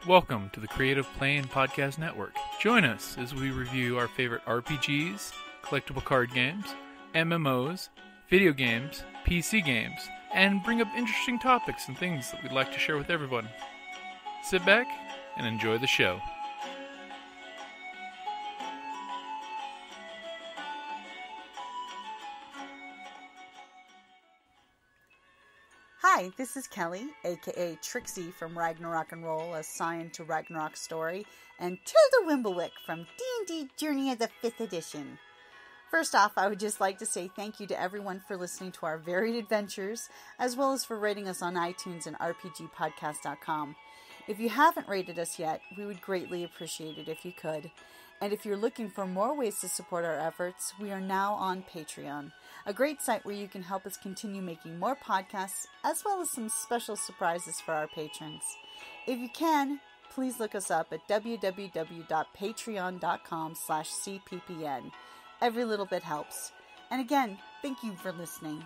Welcome to the Creative Playing Podcast Network. Join us as we review our favorite RPGs, collectible card games, MMOs, video games, PC games, and bring up interesting topics and things that we'd like to share with everyone. Sit back and enjoy the show. Hi, this is Kellie, aka Trixie from Ragnarok and Roll, a Scion to Ragnarok story, and Tilda Wimblewick from D&D Journey of the 5th Edition. First off, I would just like to say thank you to everyone for listening to our varied adventures, as well as for rating us on iTunes and RPGpodcast.com. If you haven't rated us yet, we would greatly appreciate it if you could. And if you're looking for more ways to support our efforts, we are now on Patreon, a great site where you can help us continue making more podcasts, as well as some special surprises for our patrons. If you can, please look us up at www.patreon.com/cppn. Every little bit helps. And again, thank you for listening.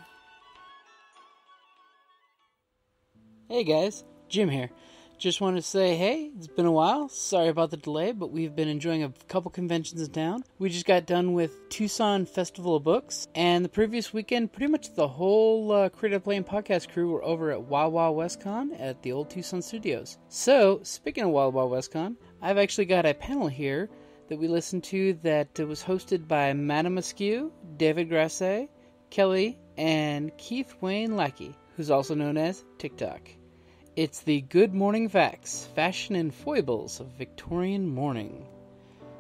Hey guys, Jim here. Just wanted to say, hey, it's been a while. Sorry about the delay, but we've been enjoying a couple conventions in town. We just got done with Tucson Festival of Books, and the previous weekend, pretty much the whole Creative Playing podcast crew were over at WWWC5 at the old Tucson studios. So, speaking of WWWC5, I've actually got a panel here that we listened to that was hosted by Madame Askew, David Grasse, Kellie, and Keith Wayne Lackey, who's also known as TikTok. It's the Good Morning Facts, Fashion and Foibles of Victorian Mourning.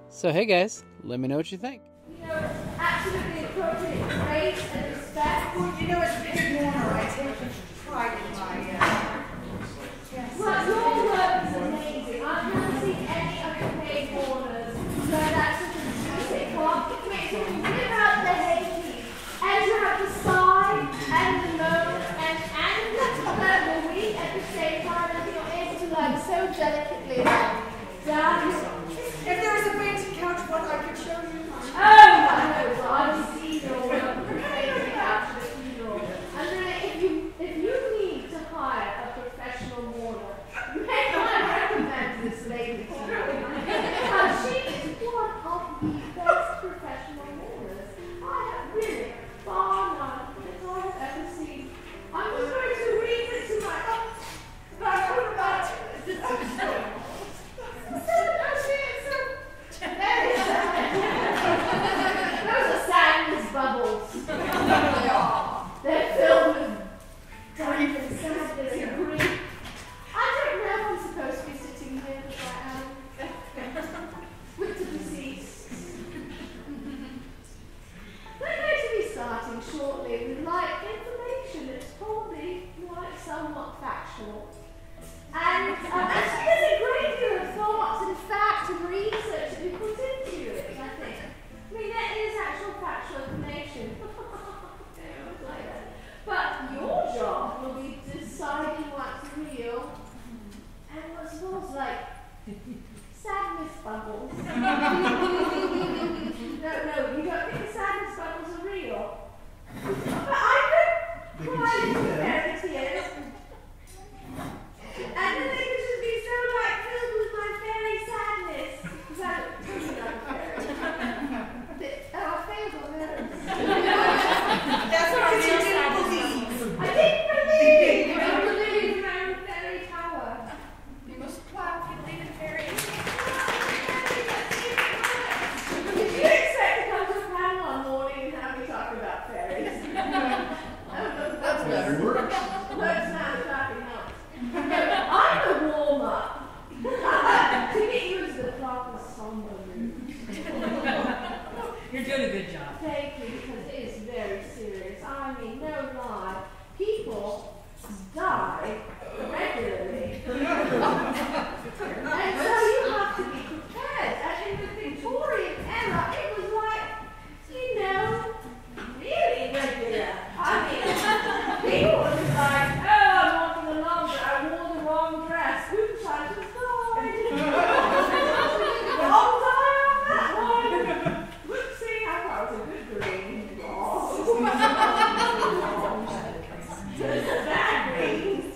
So hey guys, let me know what you think. You know, it's absolutely appropriate grace and respect. Well, you know, as a big mourner, I take pride in my, yes. Well, your work is amazing. I've never seen any of the paid mourners where that's such a music part. It makes you give out the hayseed, and you have the sigh, and the moan, and the weep at the same time, and you're able to like so delicately down. If there was a painted couch, what I could show you. Oh, no, well, I've seen your work from the couch at the funeral. And then if you need to hire a professional mourner, you may want to recommend this lady to you. Because she is one of the best professional mourners I have really bar none that I have ever seen. I'm just going to read it to my those are sadness bubbles. They're filled with grief and sadness and grief. I don't know if I'm supposed to be sitting here, but I am. With the deceased. We're going to be starting shortly with light information that's probably somewhat factual. And she has a great deal of thought and fact and research to be put into it, I think. I mean, there is actual factual information. But your job will be deciding what's real and what's false, like sadness bubbles. No, you don't think the sadness bubbles are real. But I could cry into fairy tears. And then they could just be so like filled with my fairy sadness. Because I told you I'm a fairy. I failed on those. That's because you didn't believe. I didn't believe. I believe in my fairy tower. You must clap and believe in fairies. Did you expect to come to a panel on Mourning and have me talk about fairies? That's better. Words now clapping helps. I'm the warm-up. To get you into the proper somber mood. You're doing a good job. Thank you, because it is very serious. I mean, no lie. People die regularly. And so you have to be prepared. And in the Victorian era, it was like, really regular. I mean, people were just like, oh, I'm walking along, but I wore the wrong dress. Oops, I just died. I'll die on that one. Whoopsie, I thought it was a good green. Those are bad greens.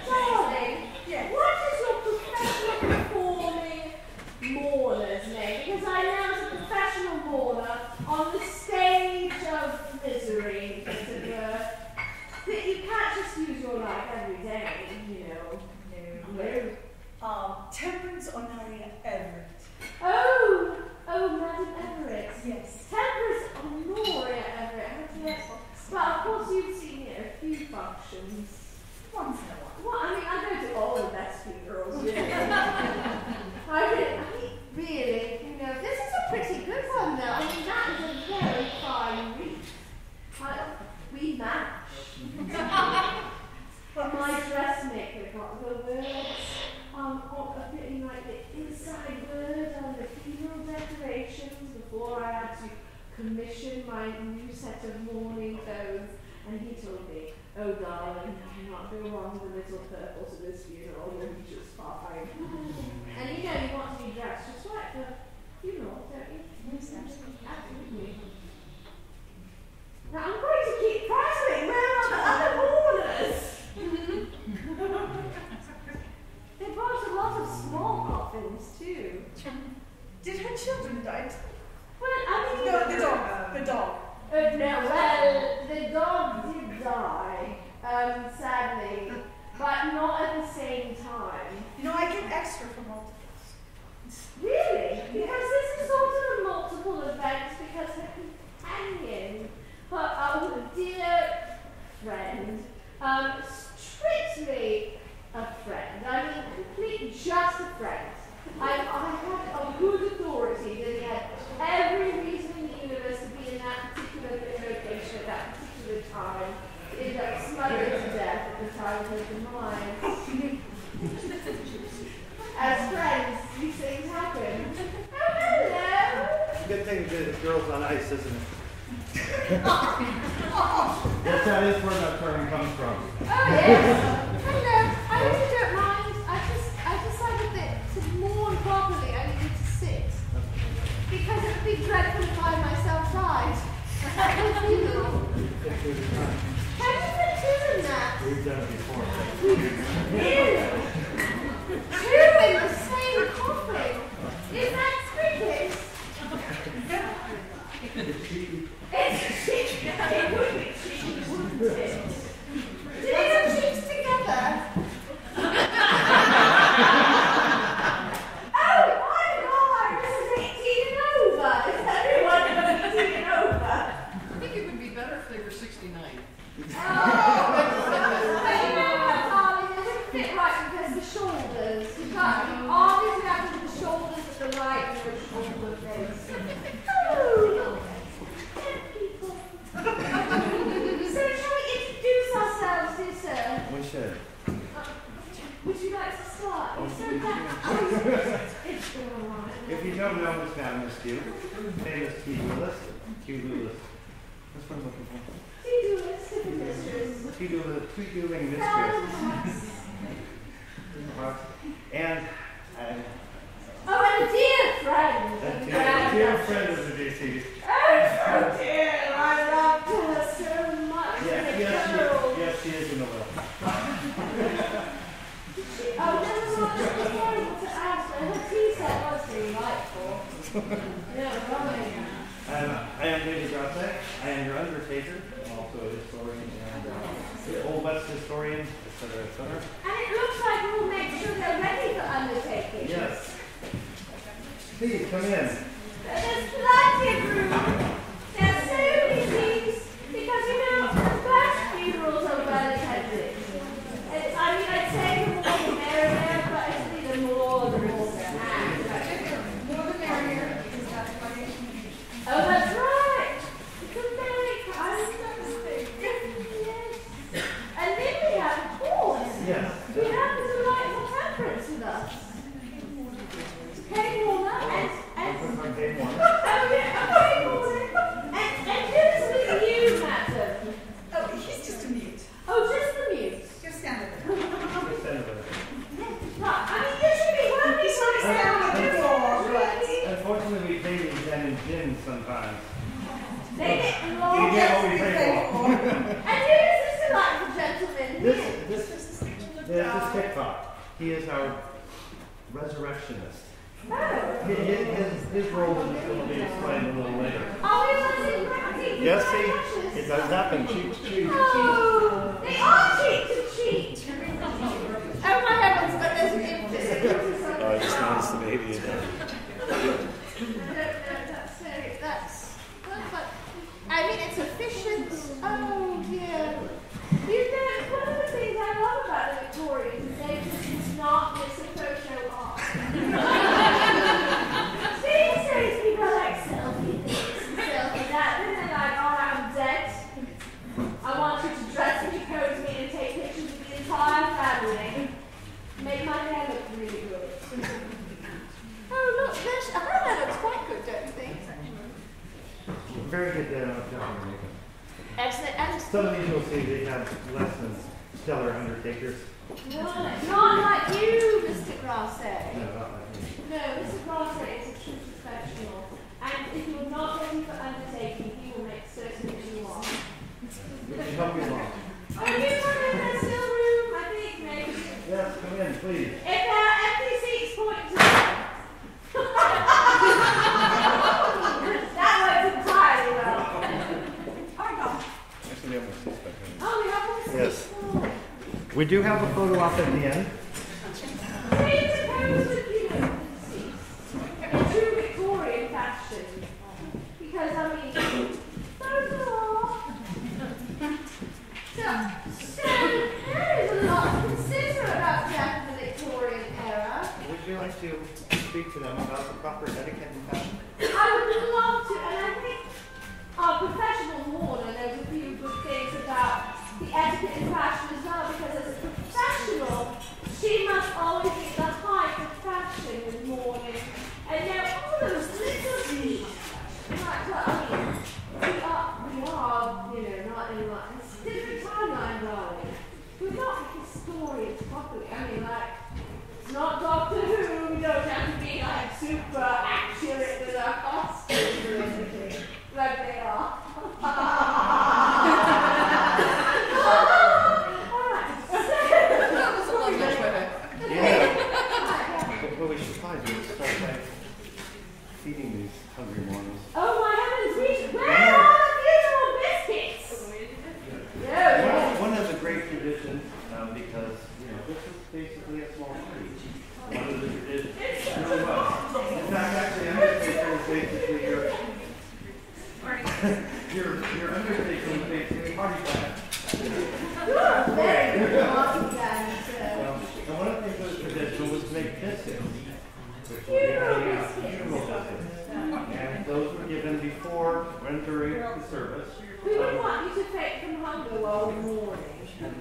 Darling. on the stage of misery, as it were. That you can't just use your life every day, you know. No. Temperance Honoria Everett. Oh, Madam Everett. Yes. Temperance Honoria Everett. Yes. Well, of course you've seen it at a few functions. Once in a while. Well, I mean, I go to all the best funerals, really. I mean, really, you know, this is a pretty good one, though. I mean, that is a very fine wreath. We match. My dressmaker got the words fitting like the inside word on the funeral decorations before I had to commission my new set of mourning clothes, and he told me, "Oh, darling, you cannot go wrong with little purple to this funeral, you'll be just fine." And you know, you want to be dressed just like the funeral, don't you? Yes, absolutely. Now, I'm going to keep prattling. Where are the other mourners? They brought a lot of small coffins, too. Did her children die? Well, I mean... No, the dog. The dog. No, well, the dog did die, sadly, but not at the same time. You know, I get extra for multiples. Really? Because this is sort of a multiple event, because her companion, her dear friend, strictly a friend. I mean, completely just a friend. I had a good authority that he had every reason in the universe to be in that particular location at that particular time. He ended up smothered to death at the time of his demise. As friends, these things happen. Oh, hello! Good thing the girl's on ice, isn't it? Yes, that is where that term comes from. Oh, yes. Hello. I really don't mind. I decided that to mourn properly, I needed to sit. Because it would be dreadful if I myself died. At the funeral. Can you fit two in that? We've done it before. Really? Two in the same coffin? Is that cricket? It's cheeky. It would be cheeky, wouldn't it? Do they have cheeks together? Oh my God! This is 18 and over. Is everyone 18 and over? I think it would be better if they were 69. Oh, but you know what, darling? It wouldn't fit right because the shoulders. You can't always have the shoulders at the right and the shoulder face. Oh, dead people. So shall we introduce ourselves, dear sir? We should. Would you like to start? It's so bad. It's all right. If you don't know this man, Miss Q, famous Q Lewis. What's one looking for? Tea-doers, mistress. Tweet-doing mistress. And Oh, and a dear friend. a dear friend of the deceased. Oh, so dear. I loved her so much. Yes, she is in the will. Oh, there was not just terrible to ask her. Her tea set was delightful. Yeah, right. I am Lady Grasse. I am your undertaker. I'm also a historian and Old West historian, etc., etc. And it looks like we'll make sure they're ready for undertaking. Yes. Please come in. There's plenty of room. There's so many seats because, you know, the best funerals are well attended. I mean, I'd say the more the merrier, but it's the more the more the More the merrier. Is that funny? Oh, that's right. It's a very kind yes. And then we have, of course, Yes. we have the delightful temperance with us. Kellie Warner and Game one. oh yeah, Kellie Warner. And who's with you, madam? Oh, he's just a mute. Oh, just the mute. Just stand there. Right, I mean, you should be working He's sort of standing on the floor, right? Unfortunately, we pay these men in gin sometimes. They get We long. get what we pay for. And who is this delightful gentleman here? This is TikTok. He is our resurrectionist. Oh. His role in this will be explained a little later. Are we allowed Yes, see, it does happen. Cheat to cheat. Oh, they are cheat to cheat. Oh my heavens, but there's an infant. Oh, I just noticed the baby again. That's I mean, it's efficient. Oh, yeah. You know, one of the things I love about the Victorians is they just not miss a photo op. These days, people are like selfie this and selfie that. Then they're like, oh, I'm dead. I want you to dress me, pose me, and take pictures of the entire family. Make my hair look really good. Oh, look, her hair looks quite good, don't you think? Very good job. Excellent. And Some of these you'll see they have less than stellar undertakers. not like you, Mr. Grasse. No, not like me. No, Mr. Grasse is a true professional. And if you're not ready for undertaking, he will make certain that you are. We can help you along. Oh, you come in, there's still room, I think, maybe. Yes, come in, please. If there are empty seats, point to them. That works entirely well. Actually, we have more seats back there. Oh, we have more seats. Yes. We do have a photo op at the end. Please propose with you the seats in true Victorian fashion. Because, I mean, photo op. So, there is a lot to consider about death in the Victorian era. Would you like to speak to them about the proper etiquette and fashion? I would love to, and I think our professional mourner knows a few good things about the etiquette and fashion as well, because as a professional, she must always be the height of fashion in mourning. And all those little things, like, well, I mean, we are, not in like a different timeline, darling. We're not historians properly. I mean, like, it's not Doctor Who. We don't have to be like super accurate with our costumes or anything, like they are. That was a lot much better. Yeah. What we should probably do is start by feeding these hungry mourners. Oh my heavens, where are all the funeral biscuits? Yeah. One of the great traditions, because this is basically a small party. One of the traditions really was. In fact, actually, undertaker is basically your undertaker is basically a party plan. Very good party guys. And one of the things that was traditional was to make biscuits. Funeral Funeral biscuits. And those were given before and during the service. We would want you to fake from hunger while we're mourning.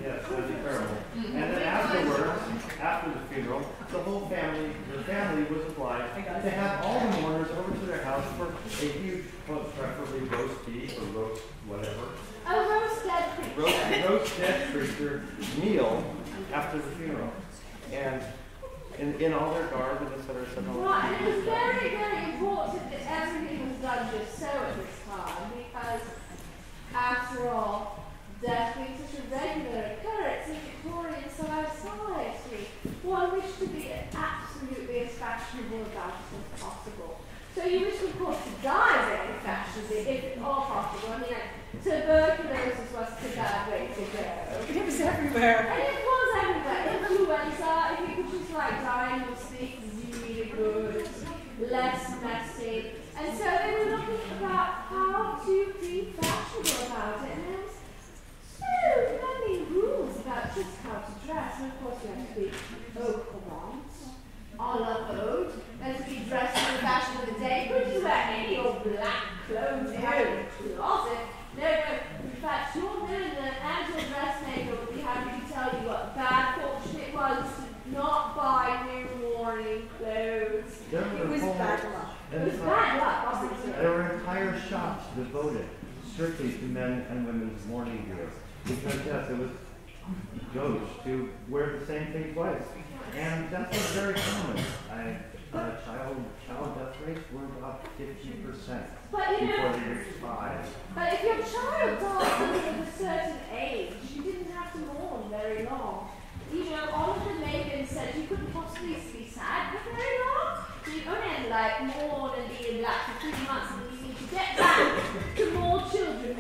Yes, that'd be terrible. And then afterwards, after the funeral, the family was obliged to have all the mourners over to their house for a huge, preferably roast beef or roast whatever. A roast dead creature. Roast dead creature meal after the funeral. And in all their garb and et cetera, et cetera. Right, and it was very, very important that everything was done just so at this time, because after all, death being such a regular occurrence in Victorian society, one wished to be absolutely as fashionable about it as possible. So you wish, of course, to die very fashionably, if at all possible. I mean, like, tuberculosis was the bad way to go. It was everywhere. And it was everywhere. Influenza, if you could just like die in your sleep, really good, less messy. And so they were looking about how to be fashionable about it. And there was so many rules about just how to dress. And of course, you have to be au courant, à la mode, and to be dressed in the fashion of the day. You couldn't just wear any old black clothes you had in the closet. No. In fact, your milliner and your dressmaker would be happy to tell you what bad fortune it was to not buy new mourning clothes. It was bad luck. It was bad luck, obviously. There were entire shops devoted strictly to men and women's mourning gear. Because yes, it was gauche to wear the same thing twice. And that was very common. Child death rates were about 50% But you before know, they reached 5. but if your child died under a certain age, you didn't have to mourn very long. All of the maidens said you couldn't possibly be sad for very long. So you only had to mourn and be in black for 3 months, and then you need to get back to more children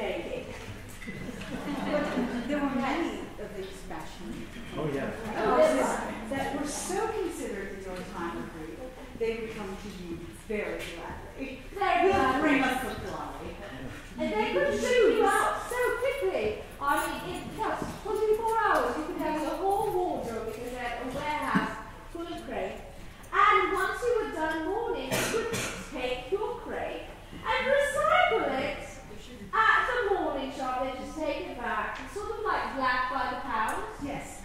very gladly. Very We'll gladly. bring us supply. And they could shoot you out so quickly. I mean, in just 24 hours, you could have your whole wardrobe because they had a warehouse full of crates. And once you were done mourning, you would take your crate and recycle it at the mourning shop. They just take it back. It's sort of like black by the pound. Yes.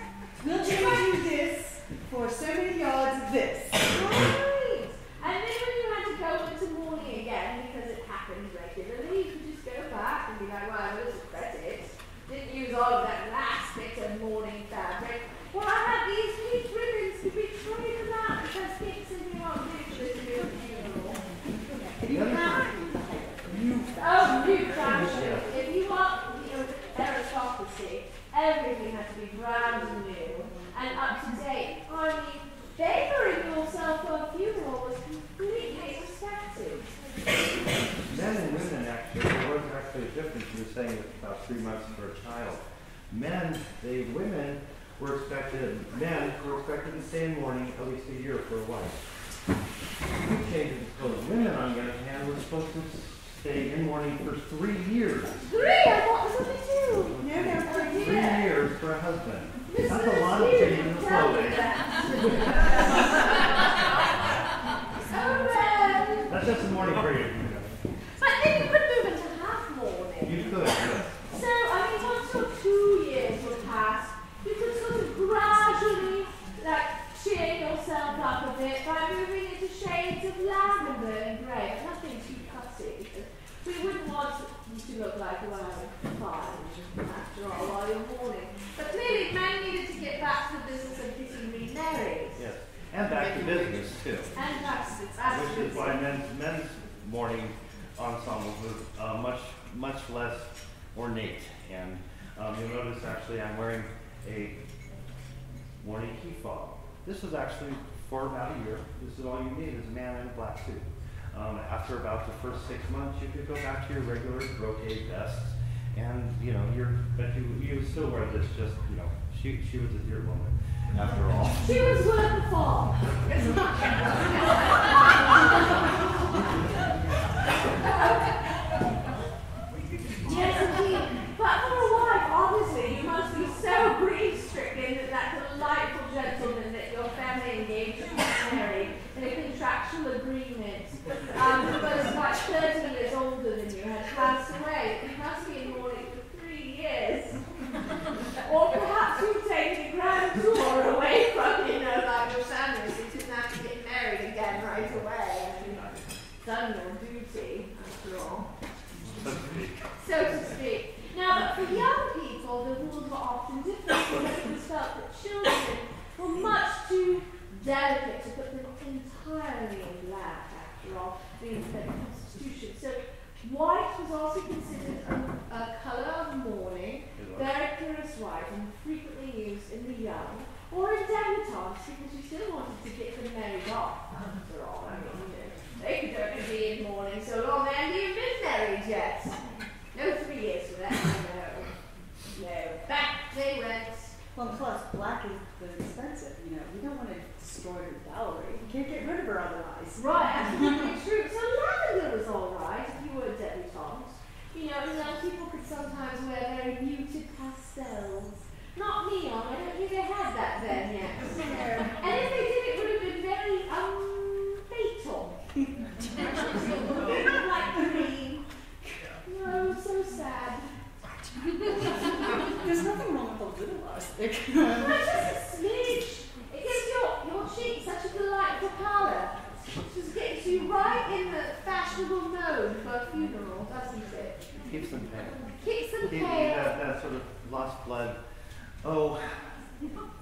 We'll charge you this for so many yards of this. Right. And then when you had to go into mourning again, because it happens regularly, you could just go back and be like, well, there's a credit. Didn't use all of that last bit of mourning fabric. Well, I had these peach ribbons to be traded out because kids said you won't do this to your funeral. If you have new Oh, new fashion. If you want aristocracy, everything has to be brand new and up to date. I mean, favoring yourself for a funeral was completely expected. Men and women actually, there was actually a difference. You were saying it's about 3 months for a child. Women were expected to stay in mourning at least a year for a wife. We changed it to women, on the other hand, were supposed to stay in mourning for 3 years. 3? I thought it was only 2. No, 3 years for a husband. That's a lot of change in the clothing. That's just a mourning period. But then you could move into half mourning. You could, yes. So, I mean, once your 2 years were passed, you could sort of gradually, cheer yourself up a bit by moving into shades of lavender and grey. Nothing too fussy. We wouldn't want you to look like you were fine, after all, while you're mourning. But clearly, men needed to get back to the business of getting remarried. Yes. And back to business, too. And that's Which is why men's mourning ensembles was much less ornate. And you'll notice actually I'm wearing a mourning key fob. This was actually for about a year. This is all you need is a man in a black suit. After about the first 6 months, you could go back to your regular brocade vests, and you still wear this. Just she was a dear woman after all. She was worth the fall. Yes, indeed. But for a wife, obviously, you must be so grief-stricken that delightful gentleman that your family engaged to marry in a contractual agreement, who was about 30 years older than you, had passed away. You must be in mourning for 3 years. Or perhaps you've taken a grand tour away from, like your family, so you didn't have to get married again right away. I mean, done your duty, after all. So to speak. Now, but for young people, the rules were often different because it was felt that children were much too delicate to put them entirely in black, after all, being the Constitution. So white was also considered a colour of mourning, very purest white, and frequently used in the young, or in debutantes, because you still wanted to get them married off, after all. I mean, they could only be in mourning so long they hadn't even been married yet. No 3 years for that, no. Back they went. Well, plus black was expensive. We don't want to destroy her dowry. We can't get rid of her otherwise. Right, absolutely true. So lavender was all right if you were a debutante. Young people could sometimes wear very muted pastels. Not neon. I don't think they had that then yet. And if they did, it would have been very fatal. Like green. No, so sad. There's nothing wrong with a little arsenic. No, just a smidge. It gives your cheeks such a delightful pallor. Just gets you right in the fashionable mode for a funeral, doesn't it? Keeps them pale. Keeps them Keeps pale. that sort of lost blood.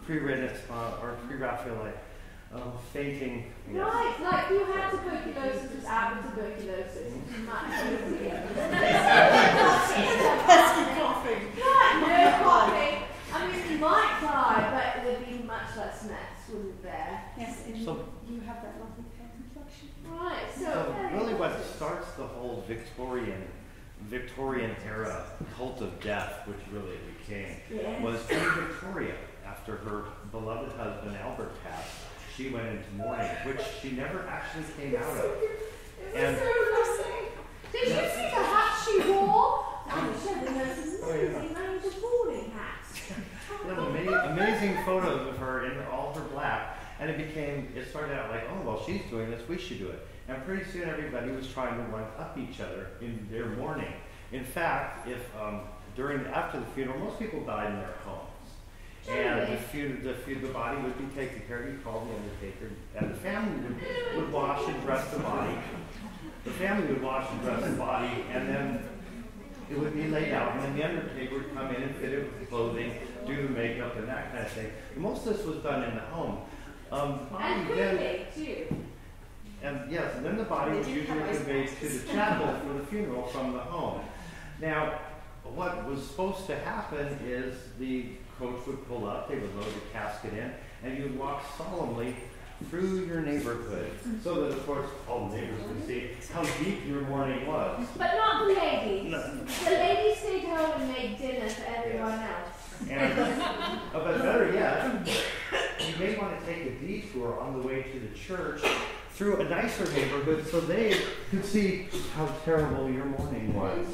Pre-Renaissance or pre-Raphaelite. Fainting. Yes. Right, like you had tuberculosis was out of tuberculosis. Much easier. Pesky coughing. Right, no coughing. I mean, you might die, but there'd be much less mess, wouldn't there? Yes, and So- you have that lovely pale complexion. Right, so So really what starts the whole Victorian era cult of death, which really it became, Yes. was Queen Victoria. After her beloved husband Albert passed, she went into mourning, which she never actually came out of. And Did you see the hat she wore? She had the most amazing range of mourning hats. amazing photos of her in all her black, and it started out like, oh, well, she's doing this, we should do it. And pretty soon everybody was trying to one up each other in their mourning. In fact, after the funeral, most people died in their homes. And the body would be taken care of. You call the undertaker, and the family would wash and dress the body. The family would wash and dress the body, and then it would be laid out, and then the undertaker would come in and fit it with clothing, do the makeup, and that kind of thing. And most of this was done in the home. And cremate too. And yes, and then the body was usually conveyed to the chapel for the funeral from the home. Now, what was supposed to happen is the coach would pull up, they would load the casket in, and you would walk solemnly through your neighborhood, so that, of course, all the neighbors could see how deep your mourning was. But not the ladies. No. The ladies stayed home and made dinner for everyone else. And, but better yet, you may want to take a detour on the way to the church through a nicer neighborhood so they could see how terrible your mourning was.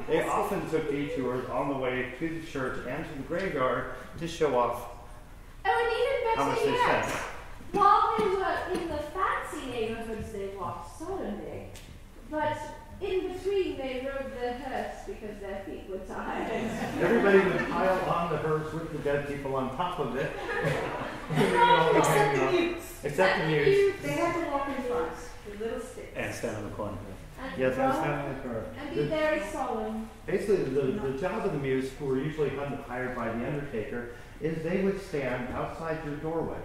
They often took detours on the way to the church and to the graveyard to show off Oh, how and much even they better spent. yet, while they were in the fancy neighborhoods, they walked solemnly. But in between, they rode their hearse because their feet were tired. Everybody would pile on the hearse with the dead people on top of it. Except the mutes. Except the mutes. They had to walk in front with little sticks. And stand on the corner. And Yes, I was run having a car. and be very solemn. Basically, the job of the muse, who were usually hired by the undertaker, is they would stand outside your doorway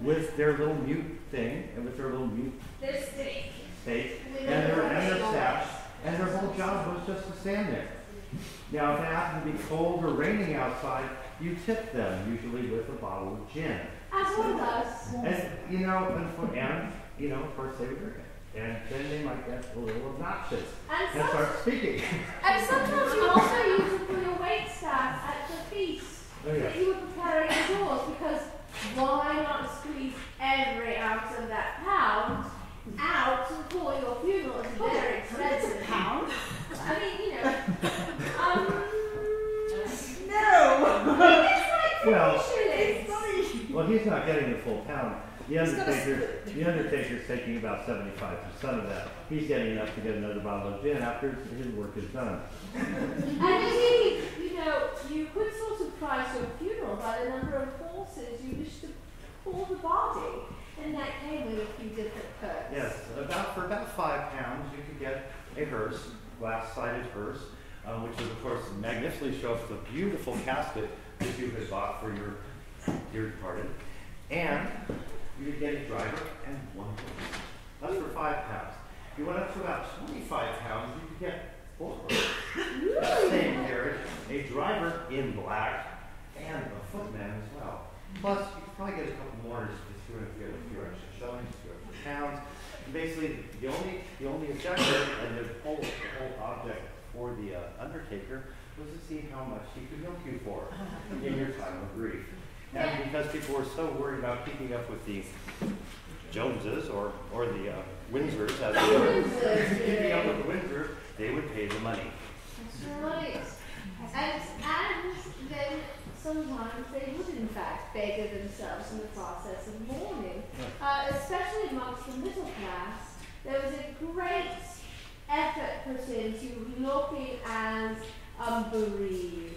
with their little mute thing and with their little mute They're stake. stake and their staff, and their whole job was just to stand there. Now, if it happened to be cold or raining outside, you tip them, usually with a bottle of gin. As one does. And, of course, they would drink it. And then they might get a little obnoxious and start speaking. And sometimes you also use it for your waitstaff at the feast that you were preparing indoors, because why not squeeze every ounce of that pound out for your funeral? It's very expensive. Pound? I mean, No! it's like Well, 3 shillings. Well, he's not getting the full pound. The Undertaker's taking about 75% of that. He's getting enough to get another bottle of gin after his work is done. And indeed, you could sort of price your funeral by the number of horses you wish to pull the body. And that came with a few different perks. Yes, for about £5 you could get a hearse, glass-sided hearse, which would, of course, magnificently show up the beautiful casket that you had bought for your departed. And you could get a driver and one horse. That's for £5. If you went up to about £25, you could get 4 horses. That same carriage, a driver in black, and a footman as well. Plus, you could probably get a couple more if you want to get a few extra shillings, a few extra pounds. And basically, the only objective and the whole object for the undertaker was to see how much he could milk you for in your time of grief. And because people were so worried about keeping up with the Joneses or the Windsors, as they were, keeping up with the Windsors, they would pay the money. That's right. And then sometimes they would in fact beggar themselves in the process of mourning. Especially amongst the middle class, there was a great effort put into looking as bereaved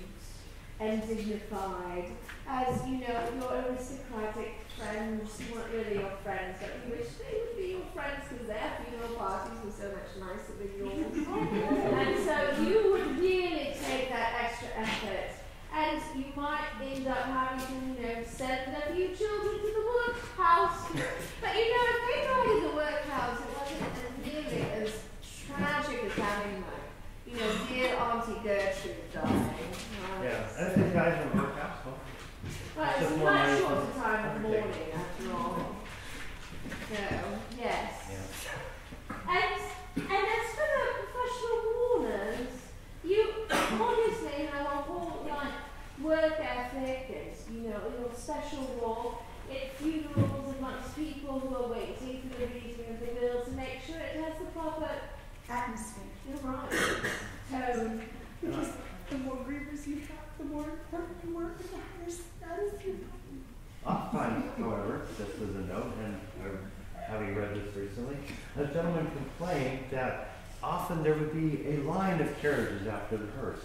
and dignified. As your aristocratic friends weren't really your friends, but you wish they would be your friends because their funeral parties were so much nicer than yours. And so you would really take that extra effort. And you might end up having to, send a few children to the workhouse. But if they died in the workhouse, it wasn't as nearly as tragic as having dear Auntie Gertrude dying. Yeah, and if they died in the workhouse, well. Well, it's a much shorter time of mourning after all. So, yes. And as for the professional mourners, you obviously have a whole work ethic and your special role at funerals amongst people who are waiting for the reading of the will to make sure often there would be a line of carriages after the hearse,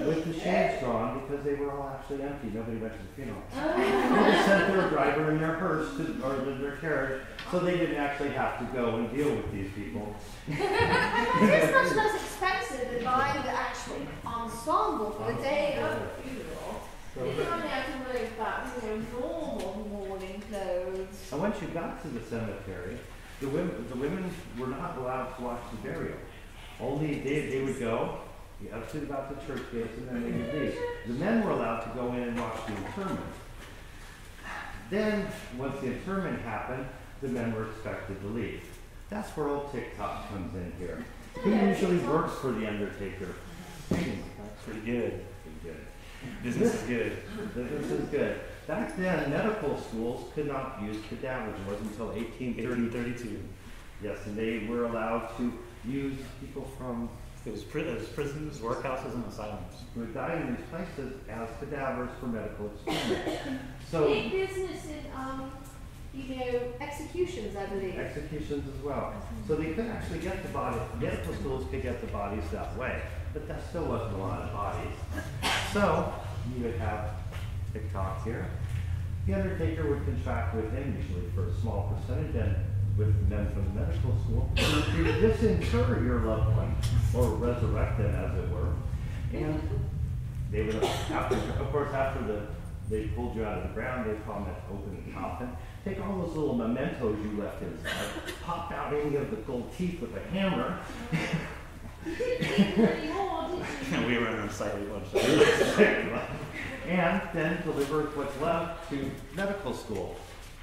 with the shades drawn because they were all actually empty. Nobody went to the funeral. They just sent their driver in their hearse or their carriage, so they didn't actually have to go and deal with these people. It's much less expensive than buying the actual ensemble for the day of the funeral. You don't only have to worry about normal mourning clothes. And once you got to the cemetery, the women were not allowed to watch the burial. Only they would go up to about the church gates and then they would leave. The men were allowed to go in and watch the interment. Then, once the interment happened, the men were expected to leave. That's where old TikTok comes in here. Who usually works for the undertaker? That's pretty good. Pretty good. Business is good. Business is good. Back then, medical schools could not use cadavers. It wasn't until 1832. Yes, and they were allowed to use people from... It was prisons, workhouses, and asylums. Who would die in these places as cadavers for medical experiments. So, big business in, executions, I believe. executions as well. So they could actually get the bodies, medical schools could get the bodies that way, but that still wasn't a lot of bodies. So you would have TikTok here. The undertaker would contract with him, usually for a small percentage, and with men from the medical school, to disinter your loved one, or resurrect them, as it were. And they would, after they pulled you out of the ground, they'd call them to open the coffin, take all those little mementos you left inside, pop out any of the gold teeth with a hammer. We were an unsightly bunch. And then deliver what's left to medical school.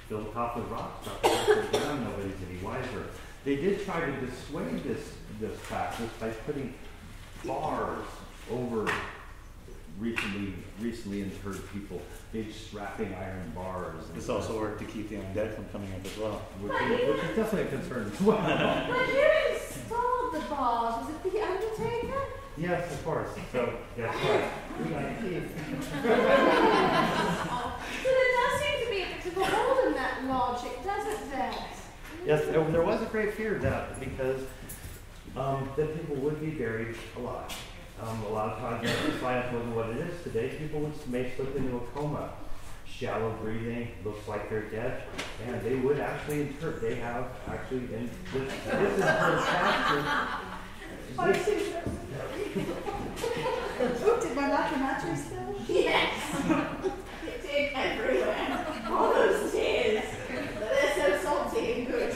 Fill the coffin with rocks, drop it to the ground, nobody's any wiser. They did try to dissuade this practice by putting bars over recently interred people, big strapping iron bars. This also worked to keep the undead from coming up as well. Which is definitely a concern as well. But who installed the bars? Was it the undertaker? Yes, of course. So, that's right. We got a key. So there does seem to be a bit of a hole in that logic, doesn't there? Yes, there was a great fear of that because then people would be buried alive. A lot of times, science wasn't what it is today. People may slip into a coma, shallow breathing, looks like they're dead, and they would actually interpret. They have actually in this is Did my mattress still? Yes. It did everywhere. All those tears. They're so salty and good.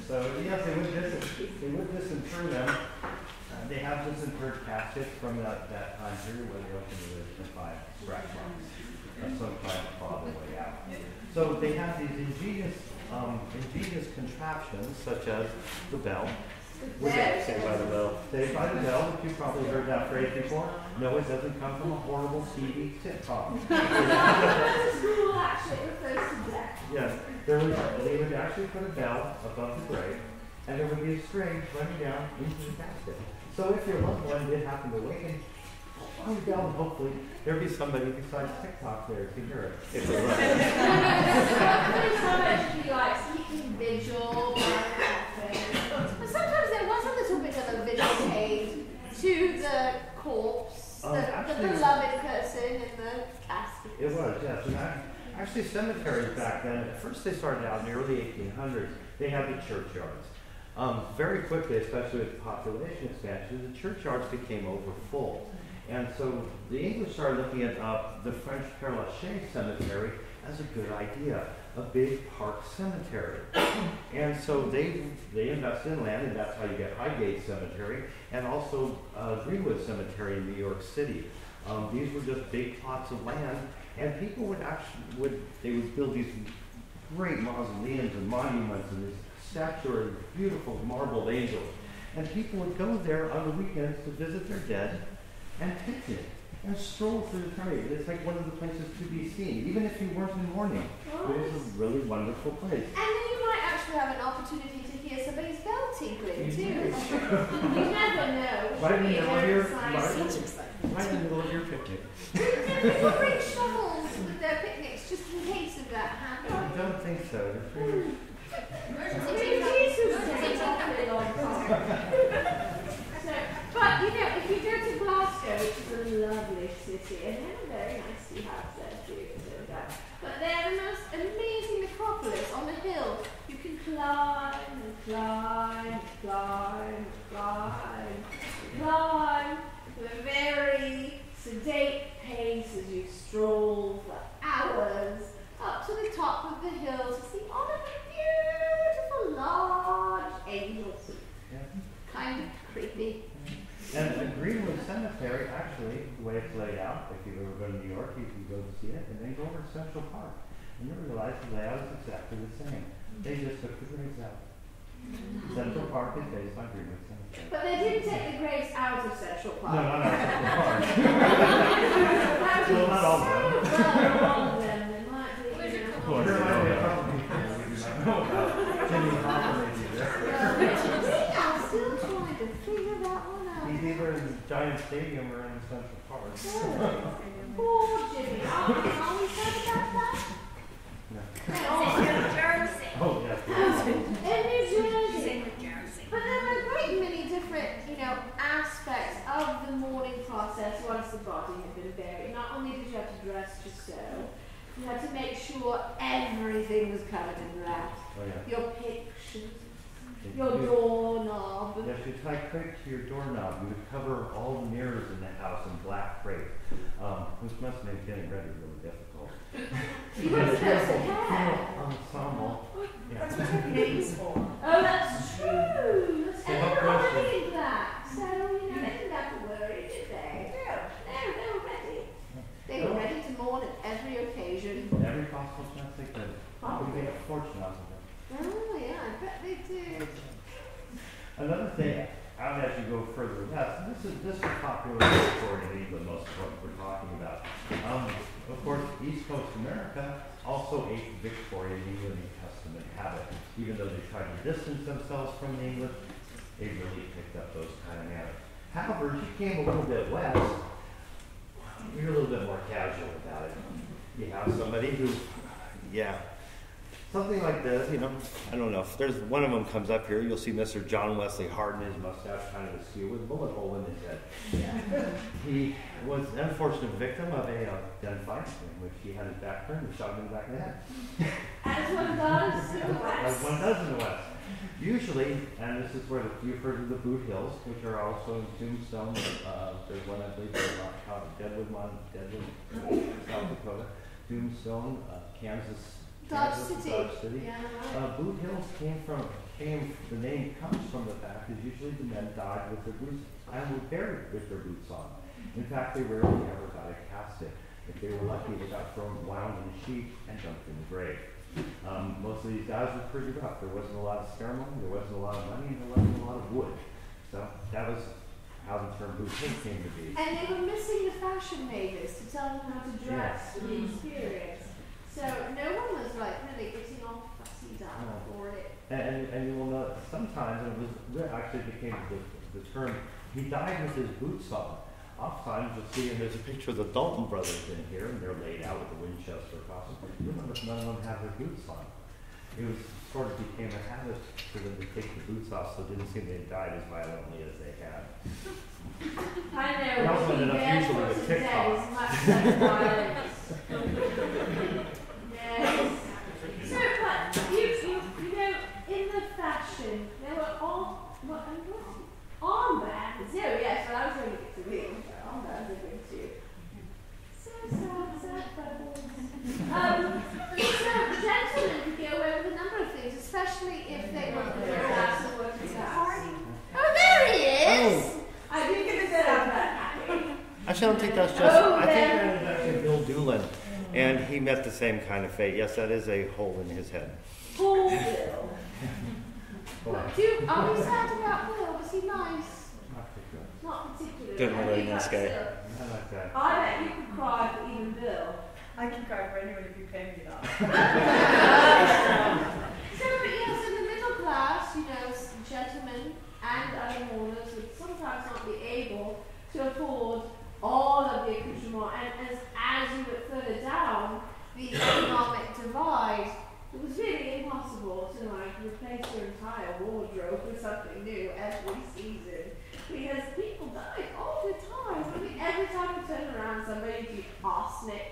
So yes, they would disinter them. They have disinterred caskets from that time period where they opened the 5 scratch marks. That's some kind of claw the way out. So they have these ingenious contraptions such as the bell. Saved by the Bell. Saved by the Bell, you've probably heard that phrase before. No, it doesn't come from a horrible TV sitcom. The school actually refers to death. Yes, they would actually put a bell above the grave, and there would be a string running down into the casket. So if your loved one did happen to awaken, on the bell, hopefully there'd be somebody besides TikTok there to hear it. If it was. There's so much he likes keeping vigil by the coffin. But sometimes there was a little bit of a vigil paid to the corpse, the beloved person in the casket. It was, yes. And actually, cemeteries back then, at first they started out in the early 1800s, they had the churchyards. Very quickly, especially with population expansion, the churchyards became over full. And so the English started looking at the French Père Lachaise cemetery as a good idea, a big park cemetery. And so they invested in land, and that's how you get Highgate Cemetery, and also Greenwood Cemetery in New York City. These were just big plots of land, and people would build these great mausoleums and monuments and these statuary, beautiful marble angels. And people would go there on the weekends to visit their dead and picnic and stroll through the parade. It's like one of the places to be seen, even if you weren't in mourning. It was a really wonderful place. And then you might actually have an opportunity to hear somebody's bell tinkling too. You never know. Right in the middle of your picnic. People bring shovels with their picnics just in case of that I happening. don't think so. Emergency So, but you know, if you go to Glasgow, which is a lovely city, and they have a very nice tea house there too, but they're the most amazing necropolis on the hill. You can climb and climb and climb and climb and climb with a very sedate pace as you stroll for hours up to the top of the hill to see all of the beautiful large angels. Yeah. Kind of creepy. And the Greenwood Cemetery, actually, the way it's laid out, if you ever go to New York, you can go to see it, and then go over to Central Park. And you realize the layout is exactly the same. They just took the graves out. Central Park is based on Greenwood Cemetery. But they didn't take the graves out of Central Park. No, not Central Park. Well, not all of them. Well, all of them. They might be, you know. Of course, there might be a couple people we do not know about. Jimmy Hoffa may be there. I'm still trying to figure that one out. He's either in the Giant Stadium or in Central Park. Poor Jimmy. Are we sad about that? No. Oh, Oh, yes. in New Jersey. But there were a great many different, you know, aspects of the mourning process once the body had been buried. Not only did you have to dress to sew, you had to make sure everything was covered in wrap. Oh, yeah. Your pictures, your doorknob. Yes, you tie crepe to your doorknob. You would cover all the mirrors in the house in black crepe, which must make getting ready really difficult. You were supposed to have. Ensemble. Yeah. That's what names for. Oh, that's true. And Well, they're question. already black, so you know they didn't have to worry, did they? No, they were ready. They were ready to mourn at every occasion. Every possible chance they could. Probably. We get a fortune out of it. Oh yeah, I bet they did. Another thing, out as you go further west, this is popular in Victorian England, most of what we're talking about. Of course, East Coast America also ate Victorian England custom and habit. Even though they tried to distance themselves from England, they really picked up those kind of manners. However, as you came a little bit west, you're a little bit more casual about it. You have somebody who, something like this, you know, I don't know, if there's one of them comes up here, you'll see Mr. John Wesley Harden, his mustache kind of askew with a bullet hole in his head. He was an unfortunate victim of a gun fight in which he had his back turned and shot him in the back of the head. As one does in the As West. one does in the West. Usually, and this is where you've heard of the Boot Hills, which are also in Tombstone. There's one, I believe, Deadwood, South Dakota. Tombstone, Kansas. Dodge Kansas, City. Dodge City. Yeah, right. Boot Hills the name comes from the fact that usually the men died with their boots and were buried with their boots on. In fact, they rarely ever got a casket. If they were lucky, they got wound in a sheet and dumped in the grave. Most of these guys were pretty rough. There wasn't a lot of ceremony, there wasn't a lot of money, and there wasn't a lot of wood. So that was how the term boot hill came to be. And they were missing the fashion makers to tell them how to dress for the experience. So no one was like really getting all fussy down for it. And you will know sometimes, and it actually became the term, he died with his boots on. Oftentimes you'll see, and there's a picture of the Dalton brothers in here, and they're laid out with the Winchester costume. You'll notice none of them have their boots on. It was sort of became a habit for them to take the boots off, so it didn't seem they died as violently as they had. I know. They also ended up usually with TikTok. Is much less violence. Yes. So, but you know, in the fashion, there were all armbands. Oh yes, but I was going to get to real. Armbands are good too. So sad bubbles. So gentlemen could get away with a number of things, especially if they were from the class or working class. Oh, there he is! I didn't get to set up that happy. Actually, I don't think that's just. I think that is actually Bill Doolin, and he met the same kind of fate. Yes, that is a hole in his head. Poor Bill. Are we sad about Bill? Was he nice? Not particularly. Didn't really nice guy. I like that. I bet you could cry for even Bill. I can cry for anyone if you pay me enough. So, but yes, in the middle class, you know, gentlemen and other mourners would sometimes not be able to afford all of the accoutrement, and as you went further down the economic divide, it was really impossible to like replace your entire wardrobe with something new every arsenic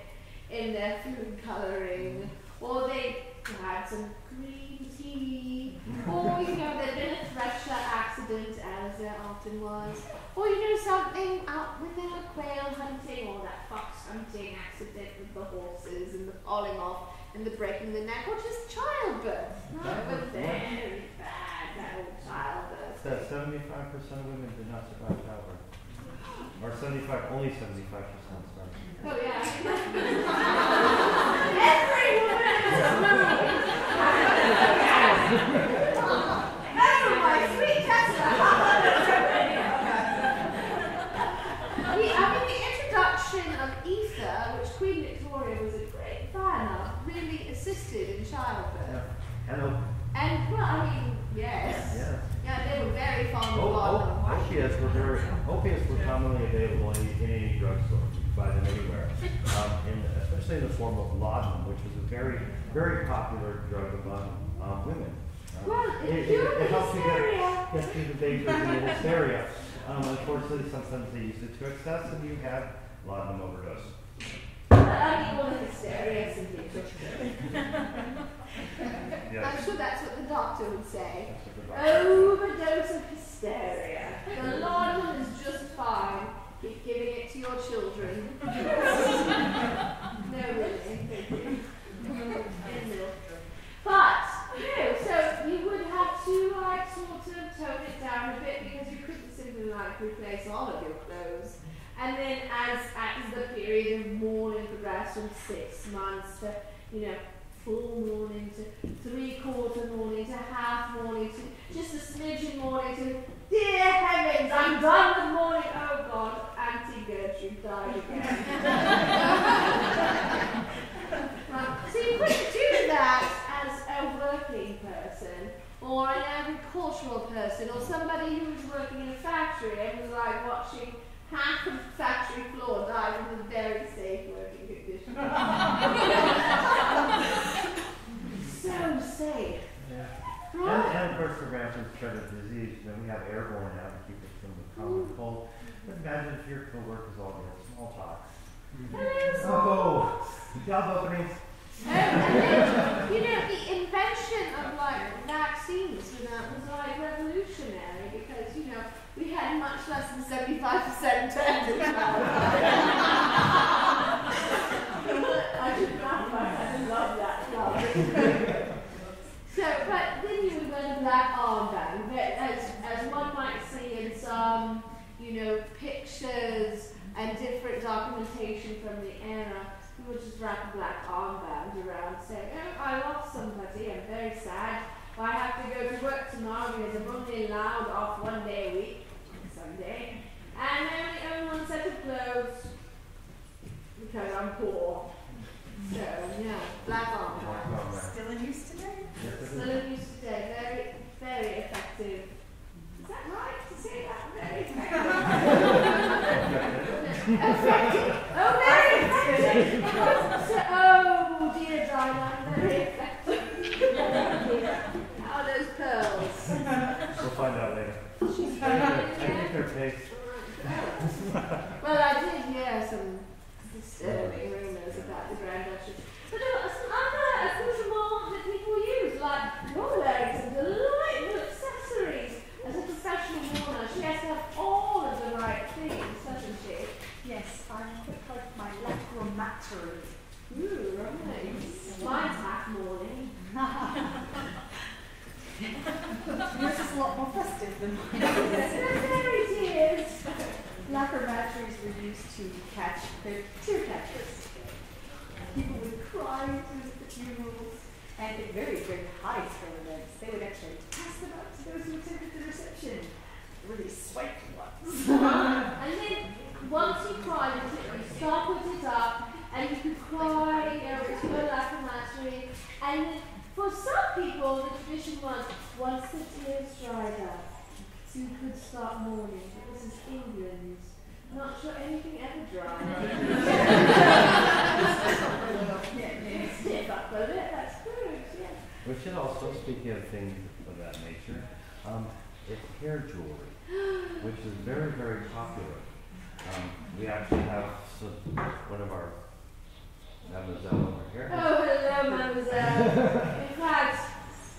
in their food colouring, or they had some green tea, or there'd been a thresher accident, as there often was, or something out when they were quail hunting, or that fox hunting accident with the horses and the falling off and the breaking the neck, or just childbirth. That was very bad, that old childbirth. That 75% of women did not survive childbirth. Or only 75% survived. Oh yeah. Every woman is moving. Oh, my sweet Tesla. The introduction of ether, which Queen Victoria was a great fan of, really assisted in childbirth. Yeah. Yes. Yes. Yeah, they were very fond of laudanum. Opiates were commonly available in any drugstore. You could buy them anywhere. Especially in the form of laudanum, which was a very, very popular drug among women. It helps you get through the dangers and the hysteria. Unfortunately, sometimes they use it to excess, and you have laudanum overdose. All the hysteria simply pushed it. Yes. I'm sure that's what the doctor would say. Overdose of hysteria. The laudanum is just fine. Keep giving it to your children. No, really. Thank you. But, so you would have to sort of tone it down a bit, because you couldn't simply replace all of your clothes. And then as the period of mourning progressed from 6 months to, full mourning to 3/4 mourning to half mourning to just a smidgen mourning to, dear heavens, I'm done with mourning. Oh God, Auntie Gertrude died again. So you couldn't do that as a working person, or an agricultural person, or somebody who was working in a factory and was watching half of the factory floor die in a very safe working condition. So safe. Yeah. And of course, the rampant spread of disease. We have airborne now to keep it from the common cold. But imagine if your co-workers all get smallpox. Oh, job openings. And then, the invention of vaccines was revolutionary, because we had much less than 75% tenders. I love that. But then you would wear the black armband, as one might see in some, pictures and different documentation from the era. You would just wrap a black armband around, saying, "Oh, I lost somebody. I'm very sad. I have to go to work tomorrow because I'm only allowed off 1 day a week, Sunday, and I only own 1 set of clothes because I'm poor." So, black armband. Still in use today? Still in use today. Very, very effective. Is that right to say that? Very effective. Effective. Oh, very effective. Oh, dear Diana, very effective. How are those pearls? We'll find out later. I think they're fake. Well, I did hear some disturbing rumors about the Grand Duchess. But there are some other accoutrements that people use, like you're wearing some delightful accessories. As a professional mourner, she has to have all of the right things, doesn't she? Yes, I'm quite like my lacromattery. Ooh, right. Mine's half mourning. Yours is a lot more festive than mine. There it is. Lacromatteries were used to catch the tear catchers. People would cry through the funerals, and at very, very high scale events, they would actually pass them out to those who attended the reception. Really sweaty ones. And then once you cried with it, you stoppered it up, and you could cry, it's your lacromattery. And then for some people, the tradition was, once the tears dried up, you could start mourning. But this is England. Not sure anything ever dried. Stiff up a bit, that's good, yeah. We should also, speaking of things of that nature, it's hair jewelry, which is very, very popular. We actually have one of our Mademoiselle over here. Oh, hello, mademoiselle. In fact,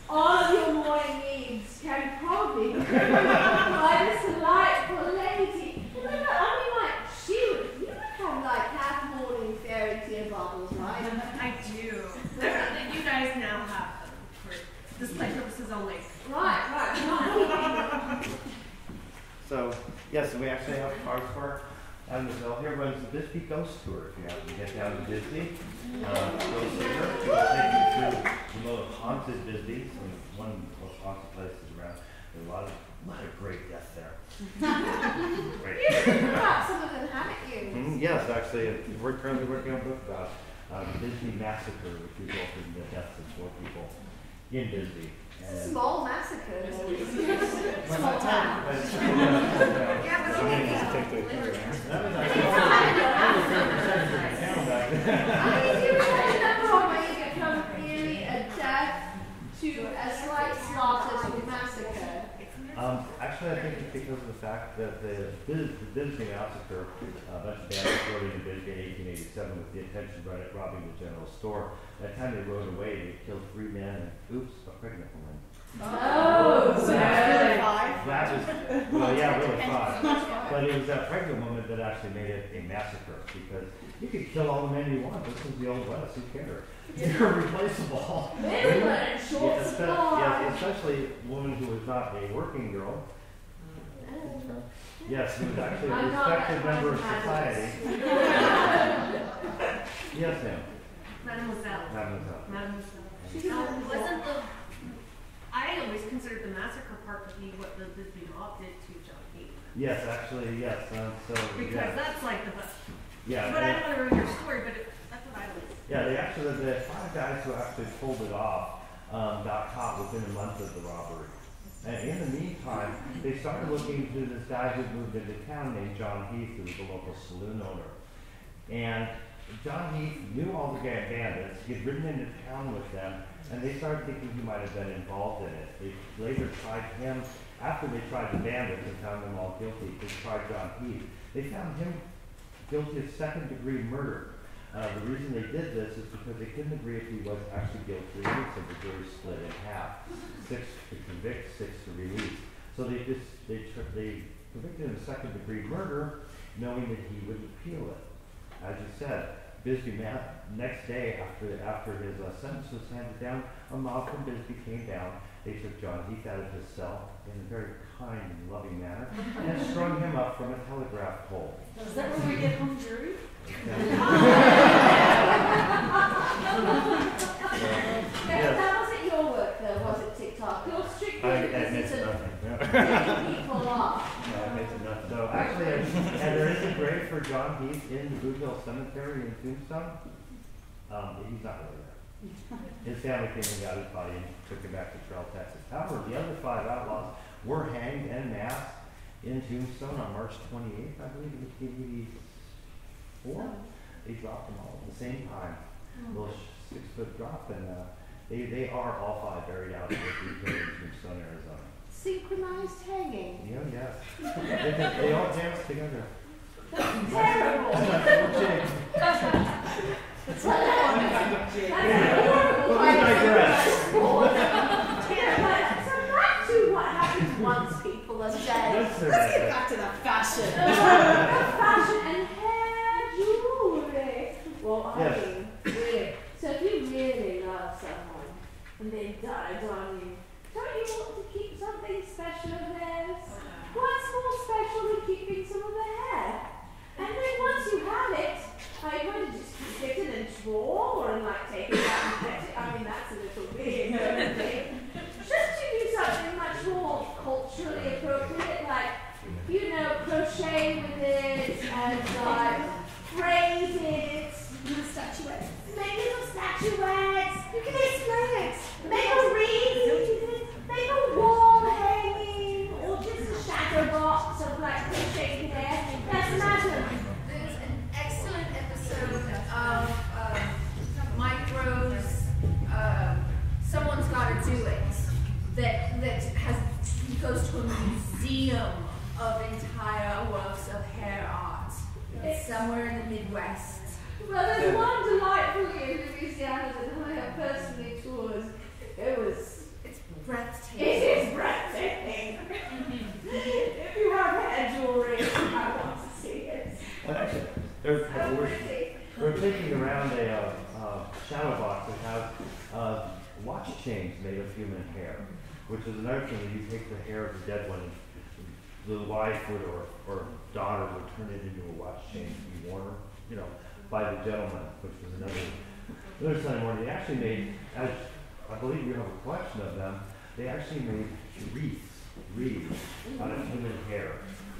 all of your morning needs can probably be covered by this delightful lady. No, I mean, like, you would have, like, half morning fairy tale bottles, right? I do. You guys now have them for display purposes only. Right. So, yes, we actually have cars for Mademoiselle. Here runs the Bisbee Ghost Tour. If you happen to get down to Bisbee, go see her. She will take you through the most haunted Bisbee, one of the most haunted places around. There's a lot of great deaths there. Great. You've written about some of them, haven't you? Yes, actually, we're currently working on a book about the Bisbee Massacre, which resulted in the deaths of 4 people in Bisbee. It's a small massacre. Small town. Yeah, but I mean, just take the picture. I mean, do you remember when you get from really a death to a slight slaughter to a massacre? Actually, I think it's because of the fact that the Bisbee Massacre, a bunch of bandits rode into Bisbee in 1887 with the intention of robbing the general store. By the time they rode away, they killed 3 men and, oops, a pregnant woman. Oh, So that's really 5. That was, well, yeah, really 5. But it was that pregnant woman that actually made it a massacre, because you could kill all the men you want. This was the Old West. Who cared? They're replaceable. they were in short supply. Yes, especially a woman who was not a working girl. Yes, who was actually a I'm not respected that member of kind of society. Yes, ma'am. Mademoiselle. Wasn't the... I always considered the massacre part to be what the Bisbee mob did to John Heath. Yes, actually, yes. Because that's like the best. Yeah. But I don't want to ruin your story, but that's what I always... Yeah, the 5 guys who actually pulled it off got caught within a month of the robbery. And in the meantime, they started looking into this guy who moved into town named John Heath, who was a local saloon owner. And John Heath knew all the bandits. He had ridden into town with them, and they started thinking he might have been involved in it. They later tried him, after they tried the bandits and found them all guilty, they tried John Heath. They found him guilty of second-degree murder. The reason they did this is because they couldn't agree if he was actually guilty or innocent. The jury split in half. 6 to convict, 6 to release. So they convicted him of second-degree murder, knowing that he would appeal it. As you said, Bisbee, next day after his sentence was handed down, a mob from Bisbee came down. They took John Heath out of his cell in a very kind and loving manner and strung him up from a telegraph pole. Is that where we get home jury? That wasn't your work, though, was it, TikTok? You're strictly admit to nothing. taking people off. No, I admit to nothing. So actually, and there is a grave for John Heath in the Boot Hill Cemetery in Tombstone. He's not really there. His family came and got his body and took him back to Trail, Texas. However, the other 5 outlaws were hanged en masse in Tombstone on March 28th, I believe, in 1884. They dropped them all at the same time. A little 6-foot drop, and they are all 5 buried out in the Victorian in Tombstone, Arizona. Synchronized hanging. Yeah, yes. They all dance together. That's terrible. That's horrible. But we digress. So back to what happens once people are dead. Yes, sir. Let's get back to the fashion. Fashion and hair jewelry. Well, I Yes. mean, really. So if you really love someone and they died on you, don't you want to keep something special of theirs? What's more special than keeping some of their hair? And then once you have it, are you going to just stick it in a drawer or like take it out and protect it? I mean, that's a little weird, don't you think? Just to do something much more culturally appropriate, like, you know, crochet with it and like braid it. Little statuettes. Make little statuettes. You can make snakes. Make a wreath. Make a wall hanging, or just a shadow box of like crocheted hair. That's magic. There's an excellent episode of Micro's Someone's Gotta Do It that goes to a museum of entire works of hair art. It's somewhere in the Midwest. Well, there's one delightful in Louisiana that I have personally toured. It's breathtaking. It is breathtaking. If you have hair jewelry, I want to see it. Well, actually, we're taking around a shadow box that has watch chains made of human hair, which is another thing that you take the hair of the dead one, the wife would or daughter would turn it into a watch chain to be worn, by the gentleman, which was another Sunday morning. They actually made, as I believe you have a collection of them, they actually made wreaths out of human hair.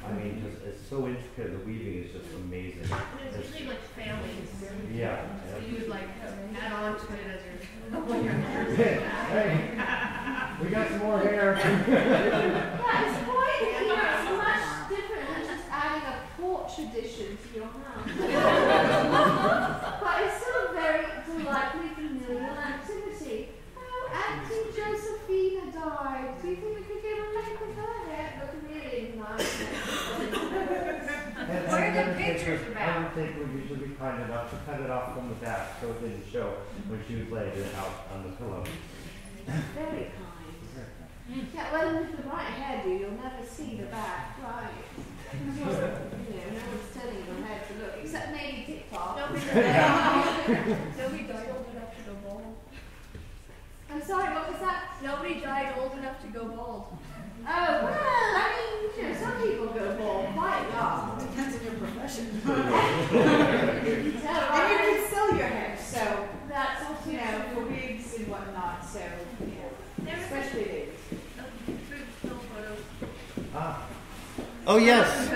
I mean, it's so intricate, the weaving is just amazing. And it's usually like families. Yeah. So you would like add on to it as you're Hey, we got some more hair. Yeah, it's quite, it's much different than just adding a porch addition to your house. But it's still a very delightfully familial activity. Oh, Auntie Josephina died. Do you think we could get a link with her hair? Look really nice. What are the pictures about? I don't think we usually be kind enough to cut it off from the back so it didn't show when she was laying it out on the pillow. Very kind. Yeah, well, with the right hairdo, you'll never see the back, right? No one's telling your hair to look, except maybe TikTok. Nobody died old enough to go bald. I'm sorry, what was that? Nobody died old enough to go bald. Oh, well, I mean, some people go bald quite young. Depends on your profession. So, And you can sell your hair, so that's for wigs and whatnot. So especially wigs. Oh yes,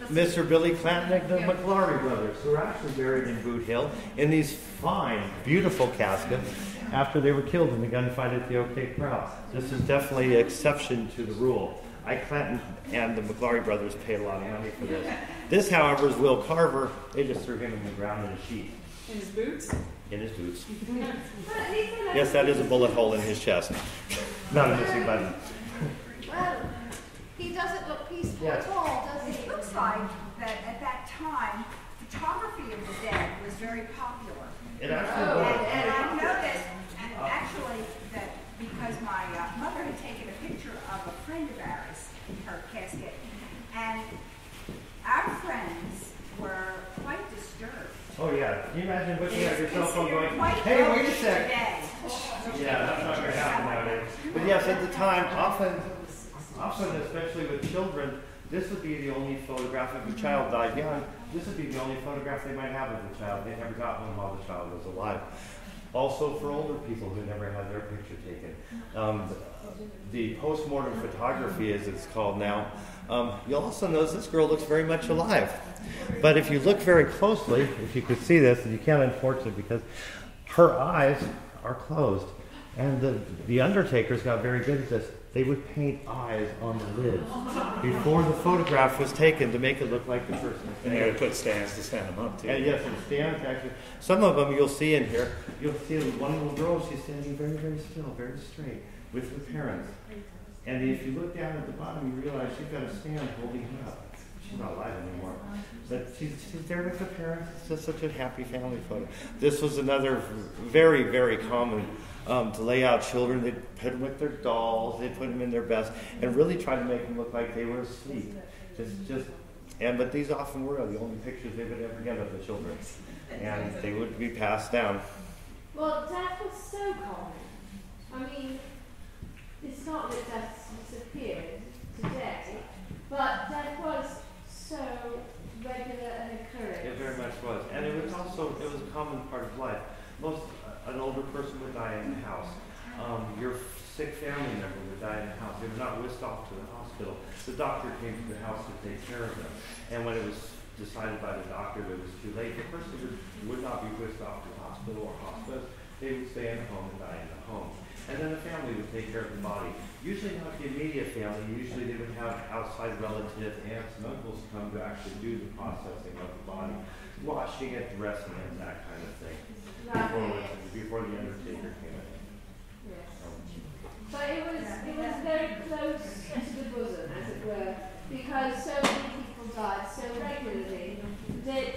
Mr. Billy Clanton, the McLaury brothers, who are actually buried in Boot Hill in these fine, beautiful caskets after they were killed in the gunfight at the OK Corral. This is definitely an exception to the rule. Ike Clanton and the McLaury brothers paid a lot of money for this. This, however, is Will Carver. They just threw him in the ground in a sheet. In his boots? In his boots. Yes, that is a bullet hole in his chest. Not a missing button. Well, he doesn't look peaceful at all, does he? It looks like that at that time, photography of the dead was very popular. It actually was. And I know that, actually, that because my mother had taken a picture of a friend of ours in her casket, and our friends were quite disturbed. Oh yeah, can you imagine looking at your cell phone going, Quite hey, wait a close sec. today. Yeah, that's not going to happen nowadays. But yes, at the time, often, especially with children, this would be the only photograph. If a child died young, this would be the only photograph they might have of the child. They never got one while the child was alive. Also for older people who never had their picture taken. The post-mortem photography, as it's called now, you'll also notice this girl looks very much alive. But if you look very closely, if you could see this, and you can't unfortunately because her eyes are closed. And the undertakers got very good at this. They would paint eyes on the lids before the photograph was taken to make it look like the person. And they would put stands to stand them up too. And yes, and stands actually. Some of them you'll see in here. You'll see one little girl. She's standing very, very still, very straight with the parents. And if you look down at the bottom, you realize she's got a stand holding her up. She's not alive anymore. But she's there with the parents. It's just such a happy family photo. This was another very, very common to lay out children. They'd put them with their dolls. They'd put them in their best and really try to make them look like they were asleep. But these often were the only pictures they would ever get of the children. And they would be passed down. Well, death was so common. I mean, it's not that death disappeared today, but death was so regular and occurring. It very much was. And it was a common part of life. An older person would die in the house. Your sick family member would die in the house. They were not whisked off to the hospital. The doctor came to the house to take care of them. And when it was decided by the doctor that it was too late, the person would not be whisked off to the hospital or hospice. They would stay in the home and die in the home. And then the family would take care of the body. Usually not the immediate family. Usually they would have outside relatives, aunts and uncles come to actually do the processing of the body, washing it, dressing it, that kind of thing. Before the undertaker came in. Yes. But it was very close to the bosom, as it were, because so many people died so regularly that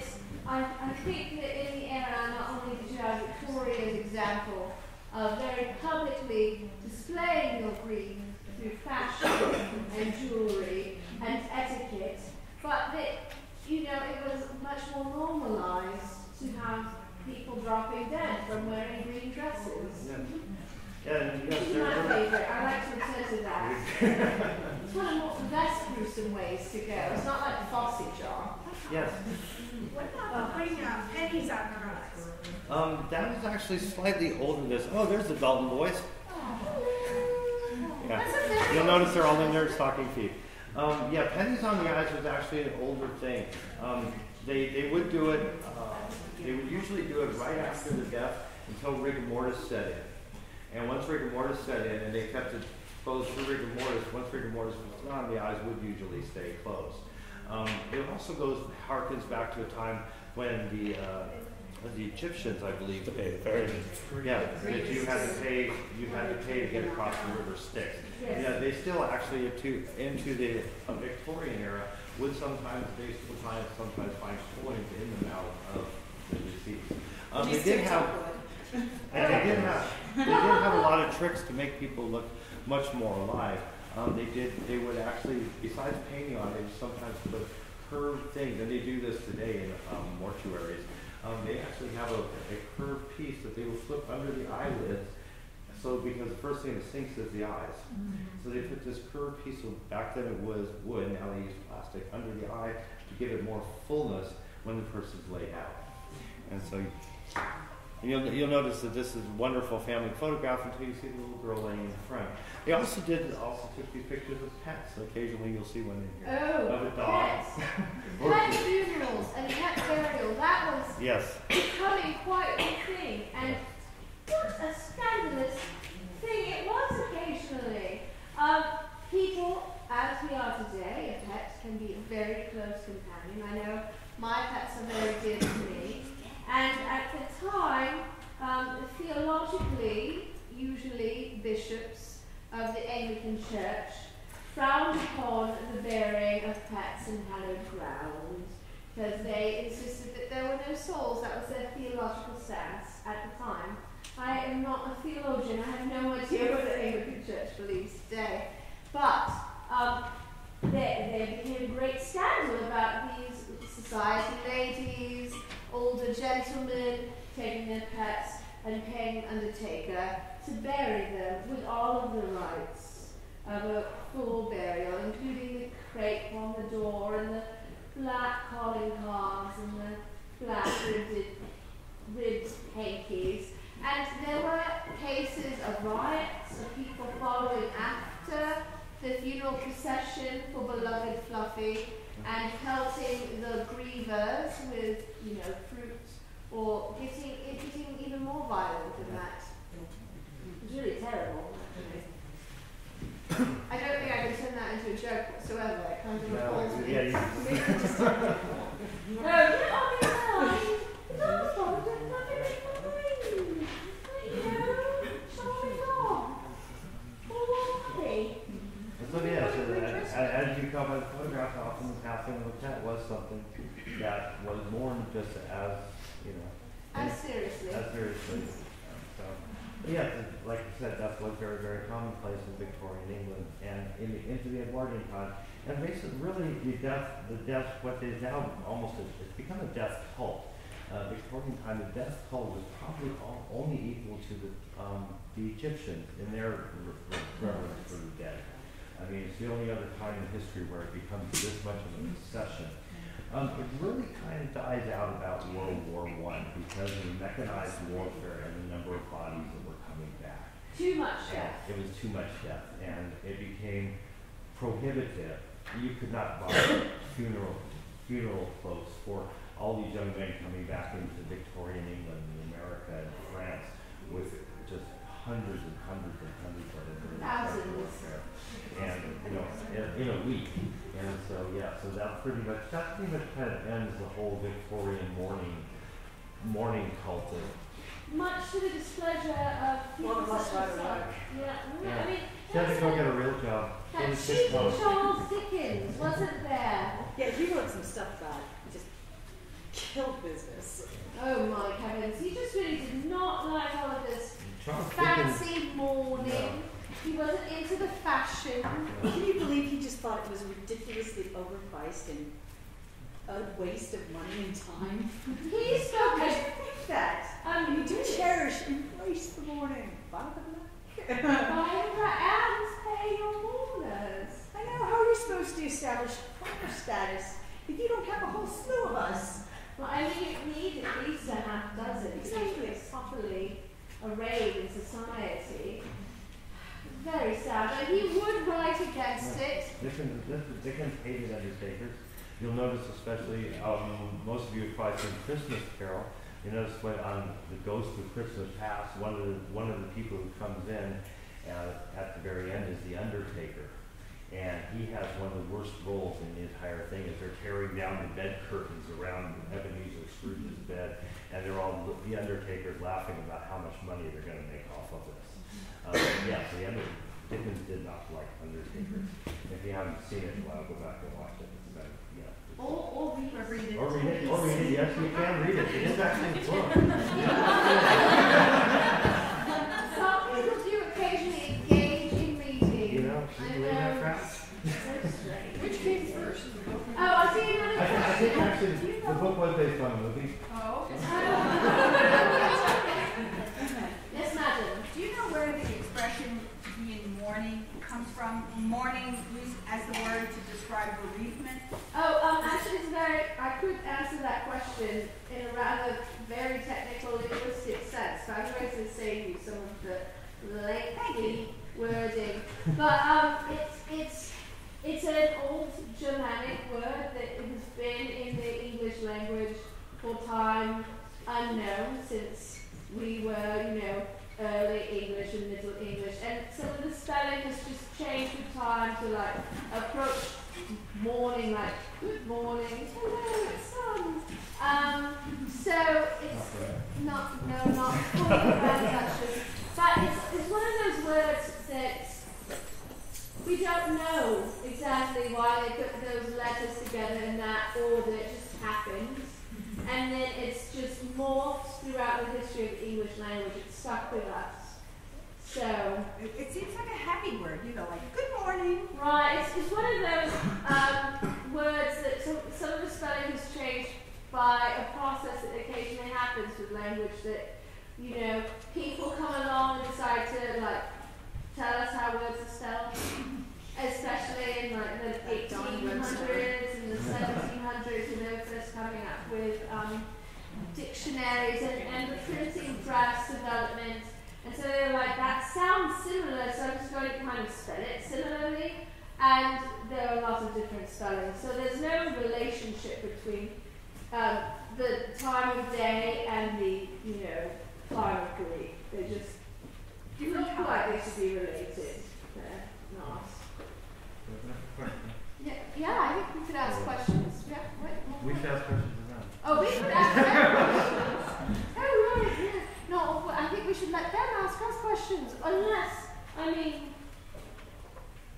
I think that in the era, not only did you have Victoria's example of very publicly displaying your grief through fashion and jewellery and etiquette, but that, you know, it was much more normalised to have people dropping dead from wearing green dresses. Yeah, and yes, This is my favourite. I like to return to that. It's one of the less gruesome ways to go. It's not like sausage jar. yes. What about putting pennies on the eyes? That was actually slightly older than this. Oh, there's the Dalton boys. Yeah. You'll notice they're all in their stocking feet. Yeah, pennies on the eyes was actually an older thing. They would do it, they would usually do it right after the death until rigor mortis set in. And once rigor mortis set in, and they kept it closed for rigor mortis, once rigor mortis was gone, the eyes would usually stay closed. It also harkens back to a time when the Egyptians, I believe, To pay the ferry. yeah, that you had to pay to get across the river Styx. Yeah, they still actually into the Victorian era would sometimes find coins in the mouth of the deceased. They did have a lot of tricks to make people look much more alive. They would actually, besides painting on it, they would sometimes put curved things, and they do this today in mortuaries. They actually have a curved piece that they will flip under the eyelids. So, because the first thing that sinks is the eyes. So they put this curved piece of, back then it was wood, now they use plastic, under the eye to give it more fullness when the person's laid out. And so you'll notice that this is a wonderful family photograph until you see the little girl laying in front. They also took these pictures of pets. So occasionally you'll see one in here. Oh, of a dog. pets. Pet funerals and pet burial. That was Yes. becoming quite a thing. And what a scandalous thing it was occasionally. People, as we are today, a pet can be a very close companion. I know my pets are very dear to me. And at the time, theologically, usually bishops of the Anglican Church frowned upon the burying of pets in hallowed ground because they insisted that there were no souls. That was their theological stance at the time. I am not a theologian. I have no idea what the Anglican Church believes today. But there became a great scandal about these society ladies, older gentlemen taking their pets and paying an undertaker to bury them with all of the rites of a full burial, including the crape on the door and the black calling cards and the black ribbed hankies. And there were cases of riots, of people following after the funeral procession for beloved Fluffy and pelting the grievers with, fruit, or getting even more violent than that. It was really terrible. I don't think I can turn that into a joke whatsoever. It kind of repulses me. It's all fun, there's nothing behind. So as you come by the photograph, often the passing of a pet was something that was mourned just as seriously. So, yeah, like you said, death was very, very commonplace in Victorian England and into the Edwardian time. And basically, really, the death, what is now it's become a death cult. Victorian time, the death cult was probably only equal to the Egyptians in their reverence for the dead. I mean, it's the only other time in history where it becomes this much of an obsession. It really kind of dies out about World War I because of the mechanized warfare and the number of bodies that were coming back. Too much death. It was too much death, and it became prohibitive. You could not buy funeral clothes for all these young men coming back into Victorian England and America and France with just hundreds and hundreds and hundreds of warfare. And in a week. And so that pretty much kind of ends the whole Victorian mourning cult. Much to the displeasure of people such as I mean, she had to go get a real job. That cheeky Charles Dickens, wasn't there? Yeah, he wrote some stuff about just killed business. Oh my heavens, he just really did not like all of this Charles fancy mourning. No. He wasn't into the fashion. Can you believe he just thought it was ridiculously overpriced and a waste of money and time? He spoke I think that. You do cherish, embrace the morning. By the and pay your mourners. I know, how are you supposed to establish proper status if you don't have a whole slew of us? Well, I mean, you need at least a half dozen Exactly. to be properly arrayed in society. Very sad, but he would write against it. Dickens hated undertakers. You'll notice especially, most of you have probably seen Christmas Carol. You notice when on the Ghost of Christmas Past, one of the people who comes in at the very end is the undertaker. And he has one of the worst roles in the entire thing is they're tearing down the bed curtains around Ebenezer Scrooge's bed, and they're all, the undertaker's laughing about how much money they're going to make off of this. Dickens did not like undertakers. If you haven't seen it, well, go back and watch it. It's about, Or read it. Or read it, yes, you can read it. It is actually a book. Some people do occasionally engage in reading. You know, can you believe that crap? Which came first? Oh, I see another I think actually the book was based on a movie. Oh. Yes, madam. Do you know where the expression to be in mourning comes from? Mourning used as the word to describe bereavement? Actually, I could answer that question in a rather very technical linguistic sense. So I'm going to save you some of the lengthy wording. But it's an old Germanic word that has been in the English language for time unknown since we were, early English and Middle English. And some of the spelling has just changed with time to like approach morning like good morning, hello, it's sun. So it's not full transaction. But it's one of those words that we don't know exactly why they put those letters together in that order. It just happens. And then it's just morphed throughout the history of the English language. It's stuck with us. So It seems like a happy word, like good morning. right, it's one of those words that some of the spelling has changed by a process that occasionally happens with language that, people come along and decide to tell us how words are spelled, especially in the 1800s and the 1700s when they were first coming up with dictionaries and the printing press development. And so they were like, that sounds similar, so I'm just going to kind of spell it similarly. And there are a lot of different spellings. So there's no relationship between the time of day and the, time of the week. They just look like they should be related. They're not. Yeah, I think we could ask questions. Yeah, what? We should ask questions now. Oh, we could ask them questions. Oh, right, yeah. No, I think we should let them ask us questions. Unless,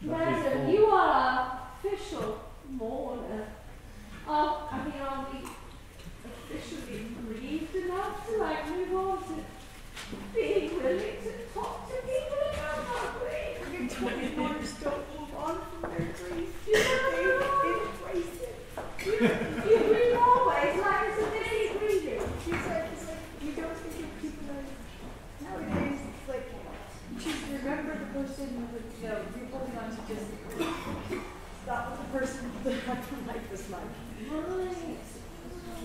madam, you are official mourner. Are we officially grieved enough to move on to being willing to talk to people about our grief? Mourners don't move on from their grief. They embrace it. You grieve always, like it's a daily grieving. It's like you don't think of people as nowadays. It's like just remember the person with you're holding on to just stop with the person that life was like. Right.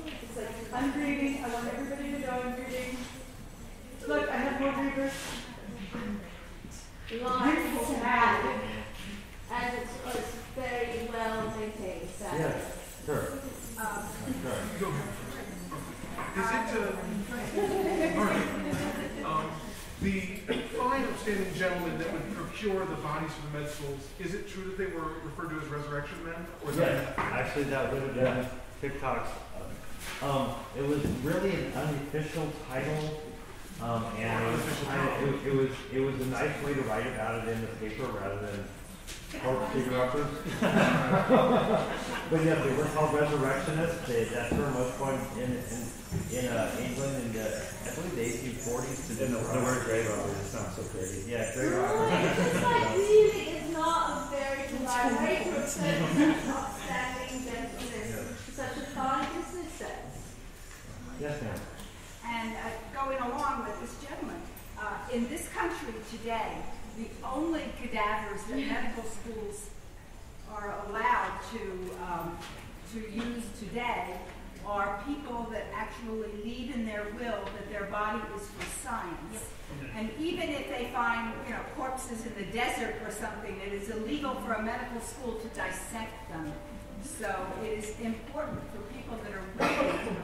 It's like I'm grieving. I want everybody to know I'm grieving. Look, I have more grievers. I'm sad. And it's very well maintained, sad. Yes, sure. The fine upstanding gentlemen that would procure the bodies for the med schools, is it true that they were referred to as resurrection men? Or is that Actually, that would have been TikTok's. It was really an unofficial title, and it was a nice way to write about it in the paper rather than corpse digger-uppers. But yeah, they were called resurrectionists. That term was coined in England in the, I believe, the 1840s. The word grave robbers sounds so crazy. Yeah, grave robbers. This really is not a very polite way to refer to such outstanding gentleness, such a fine business sense. Yes, ma'am. And going along with this gentleman, in this country today, the only cadavers that medical schools are allowed to use today are people that actually leave in their will that their body is for science. And even if they find, corpses in the desert or something, it is illegal for a medical school to dissect them. So it is important for people that are willing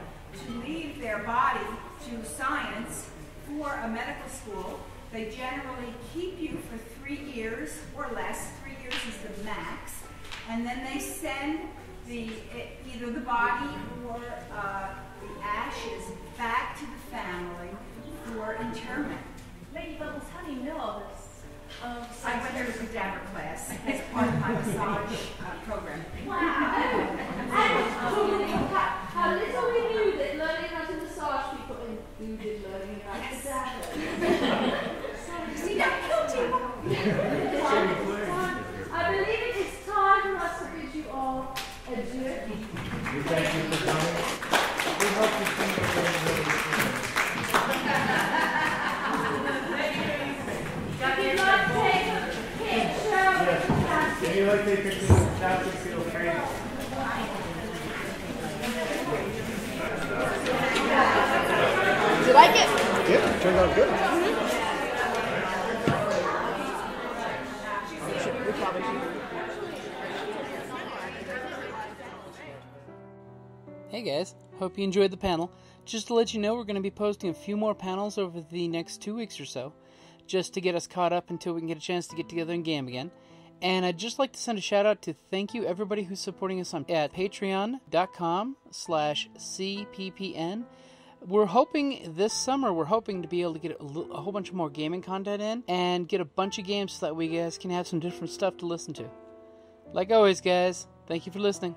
to leave their body to science for a medical school. They generally keep you for 3 years or less. 3 years is the max. And then they send either the body or the ashes back to the family for interment. Lady Bubbles, how do you know all this? I went to a cadaver class as part of my massage program. Wow! How little we knew that learning how to massage people included learning about cadavers. See that guilty? I believe it is time for us to bid you all adieu. We thank you for coming. We hope you see you again. If you'd like to take a picture, Yes. Can you like to take pictures of the chapter? Feel free. Did you like it? Yeah, it turned out good. Hey guys, hope you enjoyed the panel. Just to let you know, we're going to be posting a few more panels over the next 2 weeks or so, just to get us caught up until we can get a chance to get together and game again. And I'd just like to send a shout out to thank you everybody who's supporting us at patreon.com/cppn. We're hoping this summer, to be able to get a whole bunch more gaming content in and get a bunch of games so that we guys can have some different stuff to listen to. Like always, guys, thank you for listening.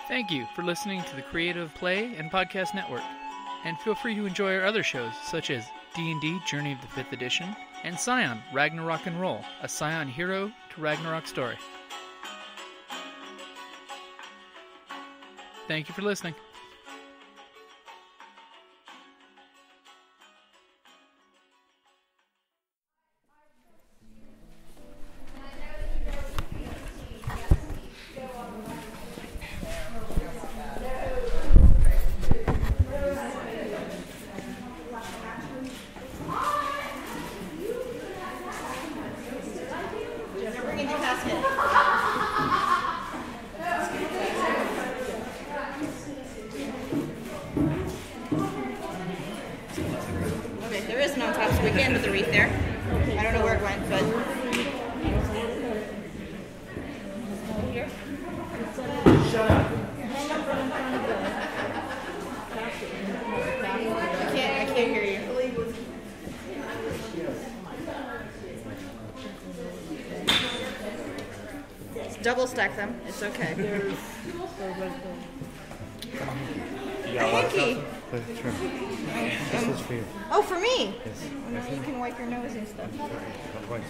Thank you for listening to the Creative Play and Podcast Network, and feel free to enjoy our other shows such as D&D Journey of the 5th Edition and Scion Ragnarok and Roll, a Scion hero to Ragnarok story. Thank you for listening. Double stack them. It's okay. A hanky. Sure. This is for you. Oh, for me? Yes. Well, now you can wipe your nose and stuff. I'm going to.